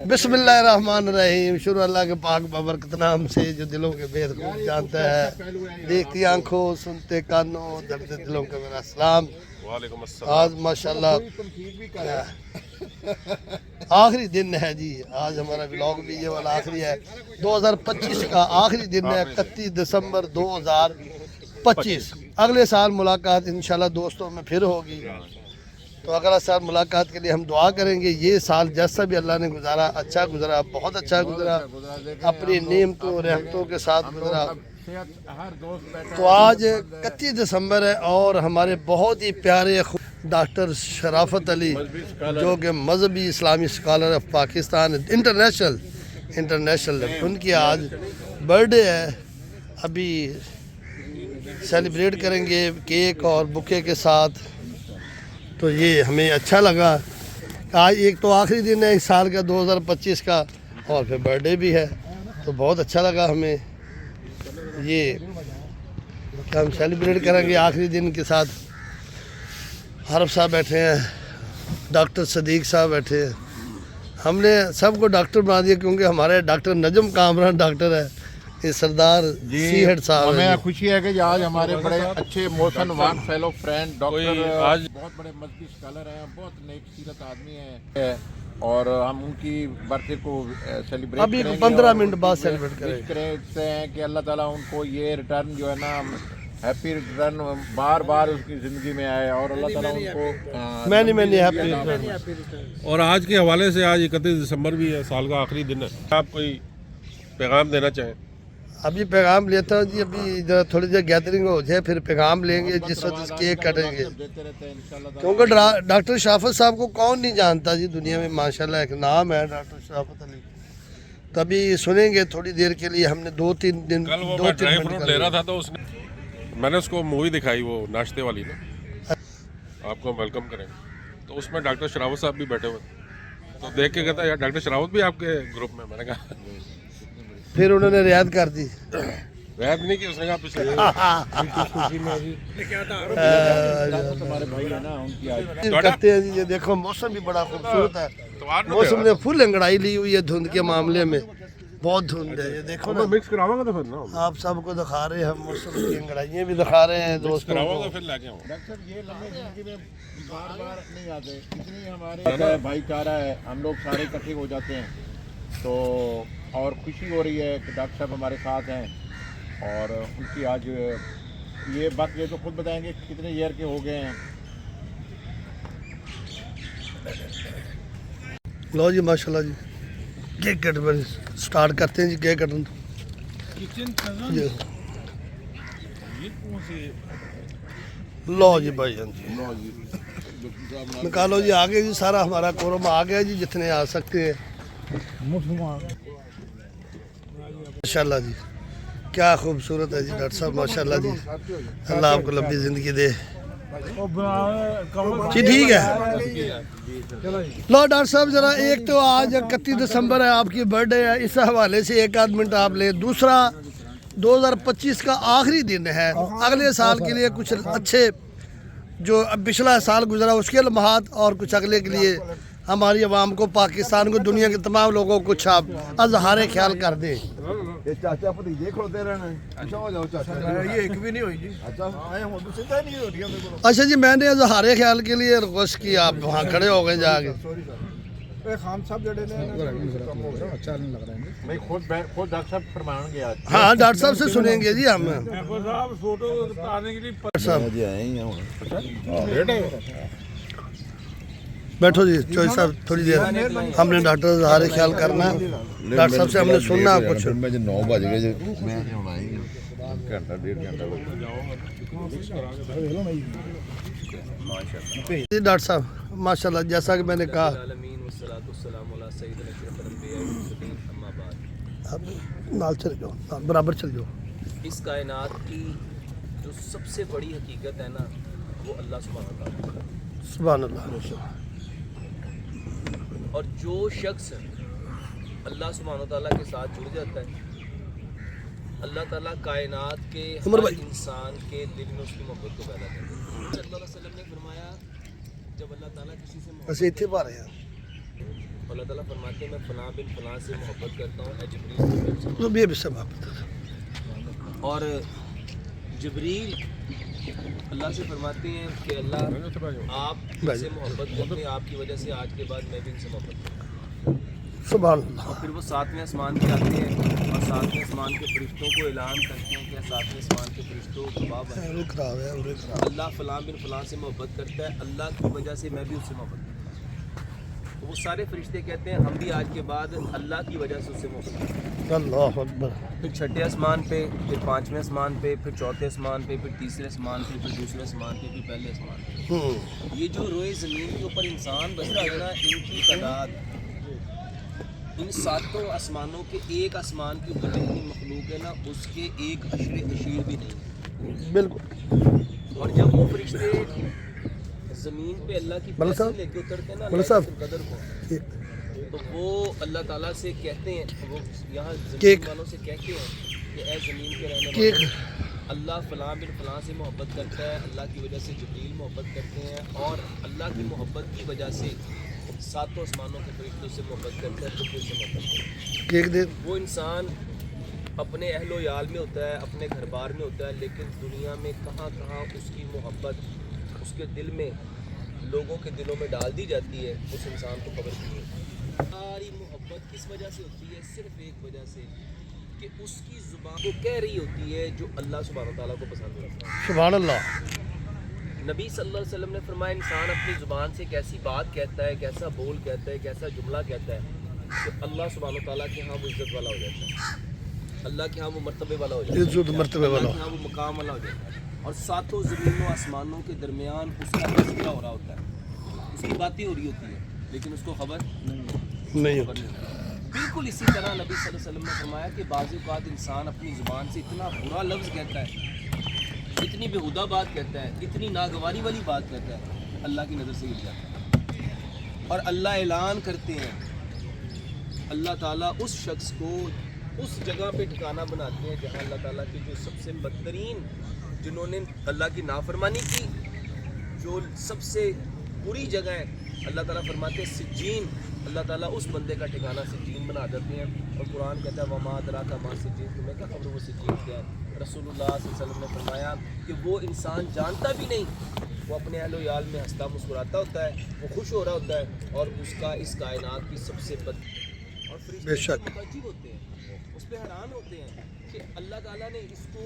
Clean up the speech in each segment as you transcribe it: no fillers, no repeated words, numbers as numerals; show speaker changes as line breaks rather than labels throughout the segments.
बिस्मिल्लाहिर्रहमानिर्रहीम। शुरू अल्लाह के पाक बबरकत नाम से जो दिलों के भेद खूब जानता है, देखती आंखों सुनते कानों दर्द दिलों का मेरा सलाम।
वालेकुम अस्सलाम।
आज माशाल्लाह आखिरी दिन है जी। आज हमारा व्लॉग भी ये वाला आखिरी है। 2025 का आखिरी दिन है, 31 दिसंबर 2025। अगले साल मुलाकात इंशाल्लाह दोस्तों में फिर होगी। तो अगला साल मुलाकात के लिए हम दुआ करेंगे। ये साल जैसा भी अल्लाह ने गुजारा अच्छा गुजरा, बहुत अच्छा गुजरा, अपनी नेमतों रहमतों के साथ गुजरा। तो आज 31 दिसंबर है और हमारे बहुत ही प्यारे डॉक्टर शराफत अली जो कि मजहबी इस्लामी स्कॉलर ऑफ पाकिस्तान इंटरनेशनल उनकी आज बर्थडे है। अभी सेलिब्रेट करेंगे केक और बुके के साथ। तो ये हमें अच्छा लगा। आज एक तो आखिरी दिन है इस साल का 2025 का और फिर बर्थडे भी है, तो बहुत अच्छा लगा हमें ये कि हम सेलिब्रेट करेंगे आखिरी दिन के साथ। हरफ साहब बैठे हैं, डॉक्टर सदीक साहब बैठे हैं। हमने सबको डॉक्टर बना दिया क्योंकि हमारे डॉक्टर नजम कामरान डॉक्टर है, ये सरदार सी हेड साहब।
हमें खुशी है कि आज हमारे बड़े अच्छे मोहसन फेलो फ्रेंड डॉक्टर आज बहुत बड़े मजहबी स्कॉलर हैं, बहुत नेक सीरत आदमी हैं और हम उनकी बर्थडे को सेलिब्रेट
अभी 15 मिनट बाद सेलिब्रेट
करते हैं कि अल्लाह ताला उनको ये रिटर्न जो है ना हैप्पी रिटर्न बार बार उसकी ज़िंदगी में आए और अल्लाह ताला उनको
मैंने हैप्पी रिटर्न।
और आज के हवाले से आज 31 दिसंबर भी है, साल का आखिरी दिन है। आप कोई पैगाम देना चाहें?
अभी पैगाम लेता हूँ जी। अभी इधर थोड़ी देर गैदरिंग हो जाए फिर पैगाम लेंगे, जिस वक्त केक कटेंगे। क्योंकि डॉक्टर शराफत साहब को कौन नहीं जानता जी दुनिया में, माशाल्लाह एक नाम है डॉक्टर शराफत अली। तभी सुनेंगे थोड़ी देर के लिए। हमने 2-3 दिन
कल वो मैं ड्राई फ्रूट ले रहा था तो उसने मैंने उसको मूवी दिखाई, वो नाश्ते वाली ना, आपको वेलकम करेंगे, तो उसमें डॉक्टर शराफत साहब भी बैठे हुए, तो देख के कहता यार डॉक्टर शराफत भी आपके ग्रुप में। मैंने कहा
फिर उन्होंने रियायत कर दी।
रियायत नहीं की, उसने कहा पिछले
करते हैं जी। ये देखो मौसम भी बड़ा खूबसूरत है। मौसम ने फुल अंगड़ाई ली हुई है धुंध के मामले में, बहुत धुंध है। ये देखो ना,
मिक्स करावांगा तो फिर ना
आप सबको दिखा रहे हैं हम मौसम की अंगड़ाइयाँ भी दिखा रहे हैं दोस्तों को।
फिर लाके आऊँ
डॉक्टर ये लंबी जिंदगी में बार बार नहीं आते, इतनी हमारे भाईचारा है, हम लोग सारे इकट्ठे हो जाते हैं। तो और खुशी हो रही है कि डॉक्टर साहब हमारे साथ हैं और उनकी आज ये बात ये तो खुद बताएंगे कितने ईयर के हो गए हैं।
लो जी माशाल्लाह जी, केक कट स्टार्ट करते हैं जी। केक कटन लो जी भाई जी, निकालो जी आगे जी। सारा हमारा कोरम आ गया जी, जितने आ सकते हैं। माशाल्लाह जी, क्या खूबसूरत है जी डॉक्टर साहब, माशाल्लाह जी। अल्लाह आपको लंबी ज़िंदगी दे जी। ठीक है लो डॉक्टर साहब ज़रा, एक तो आज 31 दिसंबर है, आपकी बर्थडे है, इस हवाले से एक आध मिनट आप ले। दूसरा 2025 का आखिरी दिन है। अगले साल के लिए कुछ अच्छे जो पिछला साल गुजरा उसके लम्हात और कुछ अगले के लिए हमारी आवाम को, पाकिस्तान को, दुनिया के तमाम लोगों को कुछ आप अजहार ख्याल कर दें।
चाचा भतीजे खड़ोते रहना हो जाओ चाचा, ये एक भी नहीं हुई जी।
अच्छा जी, मैंने अजहार ख्याल के लिए रिक्वेस्ट की, आप वहाँ खड़े हो गए जाके।
खान साहब अच्छा नहीं लग रहा है भाई, खुद डॉक्टर साहब फरमाएंगे आज।
हाँ डॉक्टर साहब से सुनेंगे जी हम।
फोटो आने के लिए
बैठो जी चौधरी साहब, थोड़ी देर हमने डॉक्टर अजहार ख्याल करना है। डॉक्टर साहब से हमने सुनना कुछ।
9 बज गए, मैं घंटा 1.5 घंटा
जी। डॉक्टर साहब माशाल्लाह, जैसा कि मैंने कहा, नाल चल जाओ, बराबर चल जाओ।
इस कायनात की जो सबसे बड़ी हकीकत है ना, वो अल्लाह
सुभान अल्लाह।
और जो शख्स अल्लाह सुब्हानहू तआला के साथ जुड़ जाता है, अल्लाह ताला कायनात के हर इंसान के दिल में उसकी मोहब्बत को पैदा करता है। सल्लल्लाहु अलैहि वसल्लम ने फरमाया, जब अल्लाह ताला किसी से
ਅਸੀਂ ਇੱਥੇ ਪਾ ਰਹੇ ਹਾਂ।
अल्लाह ताला फरमाते हैं मैं फलां बिन फलां से मोहब्बत करता हूँ, ए जिब्रील से मेरे से
तो ये भी सब आप बता दो।
और जिब्रील अल्लाह से फरमाते हैं कि अल्लाह आप इनसे मोहब्बत करते हैं, आपकी वजह से आज के बाद मैं भी इनसे मोहब्बत करता हूँ।
सुभान अल्लाह।
फिर वो 7वें आसमान पे आते हैं और 7वें आसमान के फरिश्तों को ऐलान करते हैं कि 7वें आसमान के फरिश्तों जवाब है
रुक रहा है, रुक रहा
अल्लाह फलां बिन फलां से मोहब्बत करता है, अल्लाह की वजह से मैं भी उससे मोहब्बत करता हूँ। तो वो सारे फरिश्ते कहते हैं हम भी आज के बाद अल्लाह की वजह से उससे मोहब्बत करते हैं।
है। अल्लाह अकबर।
फिर 6ठे आसमान पे, फिर 5वें आसमान पे, फिर 4थे आसमान पे, फिर 3रे आसमान पे, फिर 2रे आसमान पे, फिर पहले आसमान पे। ये जो रोए ज़मीन के ऊपर इंसान बसता है ना, इनकी तादाद इन 7 आसमानों के एक आसमान के ऊपर जितनी मखलूक है ना, उसके एक अशरे अशीर भी नहीं है।
बिल्कुल।
और जब वो फरिश्ते ज़मीन पे अल्लाह की
मौलवी साहब,
पैसे लेके उतरते हैं ना
मौलवी साहब।
लैलतुल कदर को,
ये-
तो वो अल्लाह ताला से कहते हैं, वो यहाँ
केक।
ज़मीन वालों से कहते हैं कि ए ज़मीन के रहने
केक।
वालों, अल्लाह फलां बिन फलां से मोहब्बत करता है, अल्लाह की वजह से जिब्रील मोहब्बत करते हैं और अल्लाह की मोहब्बत की वजह से 7 आसमानों के फरिश्तों से मोहब्बत करता है, तो फिर से मोहब्बत करता है।
केक दे।
वो इंसान अपने अहलो याल में होता है, अपने घर बार में होता है, लेकिन दुनिया में कहाँ कहाँ उसकी मोहब्बत उसके दिल में, लोगों के दिलों में डाल दी जाती है, उस इंसान को खबर नहीं है। सारी मोहब्बत किस वजह से होती है? सिर्फ एक वजह से कि उसकी ज़ुबान को कह रही होती है जो अल्लाह सुब्हानहू तआला को पसंद होता है।
सुभान अल्लाह।
नबी सल्लल्लाहु अलैहि वसल्लम ने फरमाया इंसान अपनी ज़ुबान से कैसी बात कहता है, कैसा बोल कहता है, कैसा जुमला कहता है कि अल्लाह सुब्हानहू तआला के यहाँ वो इज़्ज़त वाला हो जाता है, अल्लाह के यहाँ वो मर्तबे वाला हो जाता है,
इज्जत मर्तबे वाला।
अल्लाह के यहाँ वो मकाम वाला हो जाता है। और 7 ज़मीनों आसमानों के दरमियान उसका तज़किरा हो रहा होता है, उसकी बातें हो रही होती है, लेकिन उसको खबर
नहीं
खबर नहीं होती। बिल्कुल इसी तरह नबी सल्लल्लाहु अलैहि वसल्लम ने फरमाया कि बाज़ औक़ात इंसान अपनी ज़ुबान से इतना बुरा लफ्ज़ कहता है, इतनी बेहुदा बात कहता है, इतनी नागवारी वाली बात कहता है, अल्लाह की नज़र से गिर जाता है। और अल्लाह ऐलान करते हैं, अल्लाह ताला उस शख्स को उस जगह पे ठिकाना बनाते हैं जहाँ अल्लाह ताला की जो सबसे बदतरीन, जिन्होंने अल्लाह की नाफरमानी की, जो सबसे बुरी जगह है, अल्लाह ताला फरमाते हैं सिज्जीन, अल्लाह ताला उस बंदे का ठिकाना सिज्जीन बना देते हैं। और कुरान कहता है वमा अदराका मा सिज्जीन, तुम्हें क्या खबर वो सिज्जीन क्या है? रसूलुल्लाह सल्लल्लाहु अलैहि वसल्लम ने फरमाया कि वो इंसान जानता भी नहीं, वो अपने अहलो याल में हंसता मुस्कुराता होता है, वो खुश हो रहा होता है, और उसका इस कायनात की सबसे बद और
बेशक।
मुतअज्जिब होते हैं, उस पर हैरान होते हैं कि अल्लाह ताला ने इसको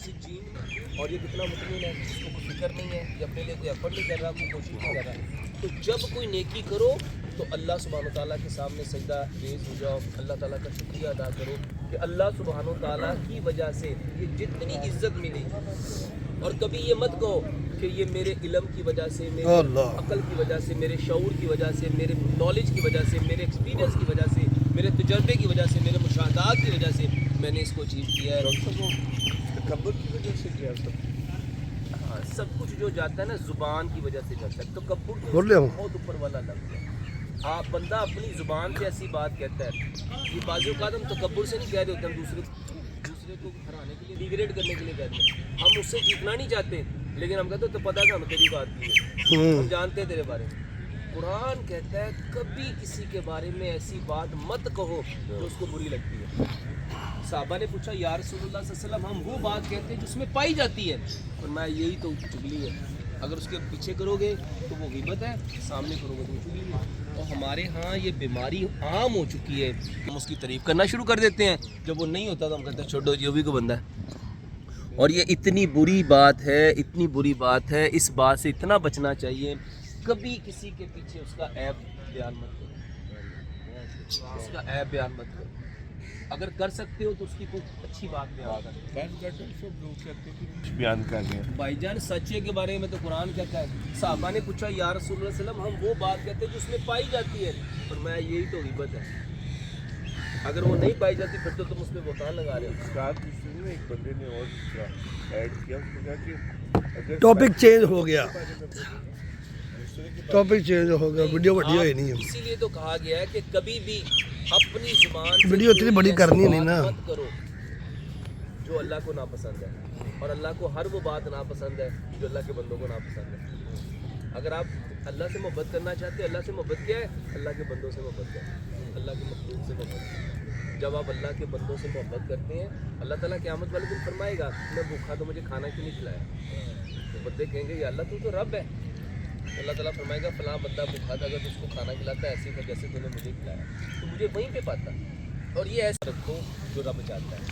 सिज्जीन में, और ये कितना मुतमिन है, इसको कोई फिक्र नहीं है, ये अपने लिए कोई एफर्ट नहीं कर रहा, कोई कोशिश नहीं कर रहा। तो जब कोई नेकी करो तो अल्लाह सुब्हानहू तआला के सामने सजदा रेज़ हो जाओ, अल्लाह ताला का शुक्रिया अदा करो कि अल्लाह सुब्हानहू तआला की वजह से ये जितनी इज्जत मिली, और कभी ये मत कहो कि ये मेरे इल्म की वजह से, मेरे
अल्लाह।
अकल की वजह से, मेरे शऊर की वजह से, मेरे नॉलेज की वजह से, मेरे एक्सपीरियंस की वजह से, मेरे तजर्बे की वजह से, मेरे मुशाहदात की वजह से मैंने इसको अचीव किया है। तकब्बुर की वजह से किया सब। हाँ, सब कुछ जो जाता है ना ज़ुबान की वजह से जाता है। तो तकब्बुर तो
बोल रहे हो?
बहुत ऊपर वाला लफ्ज़ है। आप बंदा अपनी ज़ुबान से ऐसी बात कहता है, ये बाज़ औक़ात हम तकब्बुर से नहीं कह रहे होते, हम दूसरे को हराने के लिए, डिग्रेड करने के लिए कहते हैं। हम उससे जीतना नहीं चाहते, लेकिन हम कहते तो पता था हमें तेरी बात की है, हम जानते हैं तेरे बारे में। कुरान कहता है कभी किसी के बारे में ऐसी बात मत कहो जो उसको बुरी लगती है। साहबा ने पूछा या रसूलुल्लाह सल्लल्लाहु अलैहि वसल्लम, हम वो बात कहते हैं जिसमें पाई जाती है, और मैं यही तो चुगली है। अगर उसके पीछे करोगे तो वो ग़ीबत है, सामने करोगे तो वो चुगली है। और हमारे यहाँ ये बीमारी आम हो चुकी है, हम उसकी तारीफ़ करना शुरू कर देते हैं, जब वो नहीं होता तो हम कहते हैं छोड़ो जो भी को बंदा है। और ये इतनी बुरी बात है, इतनी बुरी बात है, इस बात से इतना बचना चाहिए, कभी किसी के पीछे उसका ऐब बयान मत करो, उसका ऐब बयान मत करो। अगर कर सकते हो तो उसकी कोई अच्छी बात बयान करो।
बयान कर रहे हैं
भाईजान सच्चे के बारे में तो कुरान कहता है, साहबा ने पूछा या रसूलुल्लाह सल्लल्लाहु अलैहि वसल्लम, हम वो बात कहते हैं जो उसमें पाई जाती है, और मैं यही तो ग़ीबत है। अगर वो नहीं पाई जाती फिर तो तुम उसमें बोतान लगा रहे हो।
एक बंदे ने और ऐड किया, उसने कहा कि
टॉपिक चेंज हो गया, टॉपिक चेंज हो गया, वीडियो बढ़िया ही नहीं है।
इसीलिए तो कहा गया है कि कभी भी अपनी जुबान से
वीडियो इतनी बड़ी
कोई
करनी
ऐसी
नहीं ना।
बात मत करो जो अल्लाह को नापसंद है, और अल्लाह को हर वो बात नापसंद है जो अल्लाह के बंदों को नापसंद है। अगर आप अल्लाह से मोहब्बत करना चाहते हैं। अल्लाह से मोहब्बत क्या है? अल्लाह के बंदों से मोहब्बत है, अल्लाह के मखलूक से मोहब्बत है। जब आप अल्लाह के बंदों से मोहब्बत करते हैं, अल्लाह ताला क़यामत वाले दिन फरमाएगा मैं भूखा तो मुझे खाना क्यों नहीं खिलाया? तो बंदे कहेंगे या अल्लाह तू तो रब है। अल्लाह ताला फरमाएगा फलां बंदा भूखा था, अगर उसको खाना खिलाता है ऐसे ही जैसे तूने मुझे खिलाया, तो मुझे वहीं पे पाता। और ये ऐसा रखो जो रब चाहता है।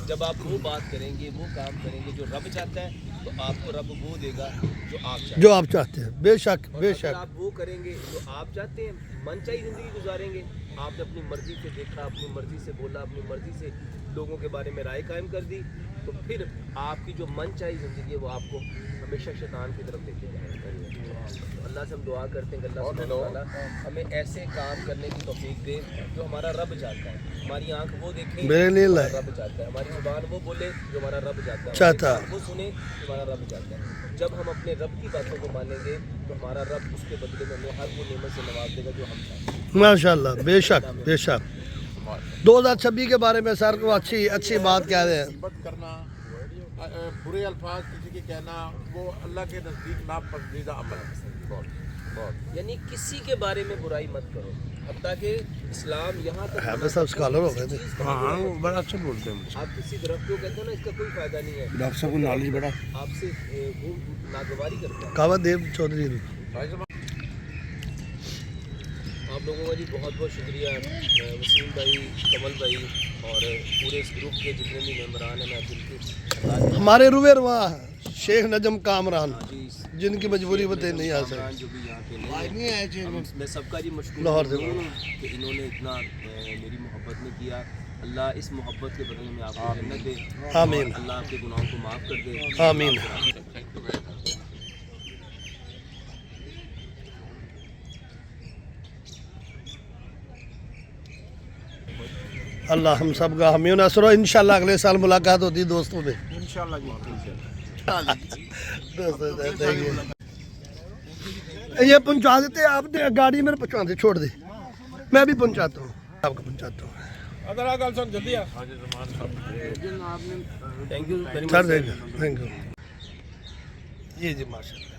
जब आप वो बात करेंगे, वो काम करेंगे जो रब चाहता है, तो आपको रब वो देगा जो आप चाहते हैं।
जो आप चाहते हैं, बेशक
और
बेशक।
अगर आप वो करेंगे जो आप चाहते हैं, मनचाही ज़िंदगी गुजारेंगे, आपने अपनी मर्ज़ी से देखा, अपनी मर्ज़ी से बोला, अपनी मर्ज़ी से लोगों के बारे में राय कायम कर दी, तो फिर आपकी जो मनचाही ज़िंदगी है वो आपको हमेशा शैतान की तरफ लेके जाएगी। अल्लाह से हम दुआ करते हैं कि अल्लाह सुब्हानहू व तआला हमें ऐसे काम करने की तौफीक दे जो हमारा रब चाहता है। हमारी आँख वो देखे
मेरे लिए
जो
लाए।
हमारा रब चाहता है, हमारी ज़ुबान वो बोले जो हमारा रब चाहता है,
चाहता है।
हमारे कान वो सुने जो हमारा रब चाहता है। जब हम अपने रब की बातों को मानेंगे तो हमारा रब उसके बदले में हमें हर वो नेमत से नवाज देगा जो हम चाहते हैं।
माशाल्लाह, बेशक बेशक। 2026 के बारे में सर को अच्छी बात कह रहे हैं।
गीबत करना, बुरे अल्फाज किसी के कहना, वो अल्लाह के नज़दीक नापसंदीदा अमल है। बहुत बहुत
यानी किसी के बारे में बुराई मत करो। हत्ता कि इस्लाम यहाँ तक
हाँ, सब स्कॉलर हो गए थे।
हाँ, वो बड़ा अच्छा बोलते हैं।
आप किसी दरख्त को कहते हो ना इसका कोई फायदा नहीं है,
डॉक्टर साहब को नॉलेज बड़ा।
आपसे वो नागवारी करता है।
कावत देव चौधरी।
आप लोगों का जी बहुत बहुत शुक्रिया, वसीम भाई, कमल भाई और पूरे इस ग्रुप के जितने भी मेम्बरान हैं, मैं दिल के
हमारे रुवे रवा शेख नजम कामरान,
जी
जिनकी मजबूरी बताई नहीं आ सकती।
कामरान जो भी यहाँ पे मैं सबका जी मशकूर
लाहौर से
हूँ कि इन्होंने इतना मेरी मोहब्बत में किया। अल्लाह इस मोहब्बत के बदले में आपको जन्नत दे,
आमीन।
और अल्लाह आपके गुनाहों को माफ़ कर दे,
आमीन। अल्लाह हम सब का हमें नसर हो। इंशाल्लाह अगले साल मुलाकात होती दोस्तों में।
इंशाल्लाह जी।
ये पहुंचा देते आप दे, गाड़ी मेरे पहुंचा दे, छोड़ दे, मैं भी पहुंचाता हूँ, आपको पहुंचाता हूँ।
Thank you very
sir
much.
Thank you. ये जी माशाल्लाह,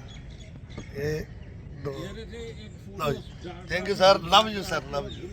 ये दो, thank you sir, love you sir, love you.